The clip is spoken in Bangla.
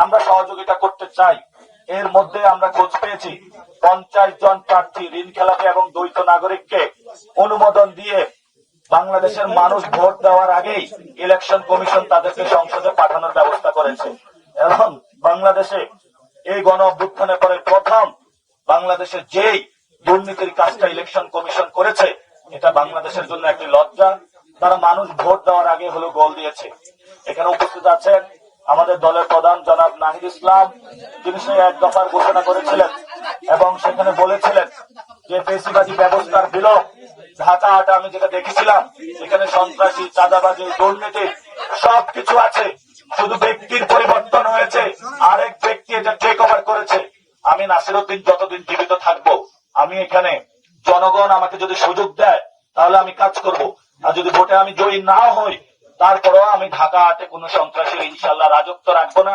আমরা সহযোগিতা করতে চাই। এর মধ্যে আমরা খোঁজ পেয়েছি 50 জন প্রার্থী ঋণ খেলাপি এবং দ্বৈত নাগরিককে অনুমোদন দিয়ে বাংলাদেশের মানুষ ভোট দেওয়ার আগেই ইলেকশন কমিশন তাদেরকে সংসদে পাঠানোর ব্যবস্থা করেছে। এবং বাংলাদেশে এই গণ অভ্যুত্থানের পরে প্রথম বাংলাদেশে যেই দুর্নীতির কাজটা ইলেকশন কমিশন করেছে, এটা বাংলাদেশের জন্য একটি লজ্জা। তারা মানুষ ভোট দেওয়ার আগে হলো গোল দিয়েছে। এখানে উপস্থিত আছেন আমাদের দলের প্রধান জনাব নাহিদ ইসলাম, তিনি সেই এক দফার ঘোষণা করেছিলেন এবং সেখানে বলেছিলেন যে ফেসিবাদী ব্যবস্থার বিলোপ ঢাকা আটা আমি যেটা দেখেছিলাম, এখানে সন্ত্রাসী, চাঁদাবাজি, দুর্নীতি সবকিছু আছে, শুধু ব্যক্তির পরিবর্তন হয়েছে, আরেক ব্যক্তি এটা টেক ওভার করেছে। আমি নাসিরউদ্দিন যতদিন জীবিত থাকবো, আমি এখানে জনগণ আমাকে যদি সুযোগ দেয় তাহলে আমি কাজ করব, আর যদি ভোটে আমি জয়ী না হই তারপরেও আমি ঢাকা আটে কোনো সন্ত্রাসীর ইনশাল্লাহ রাজত্ব রাখবো না।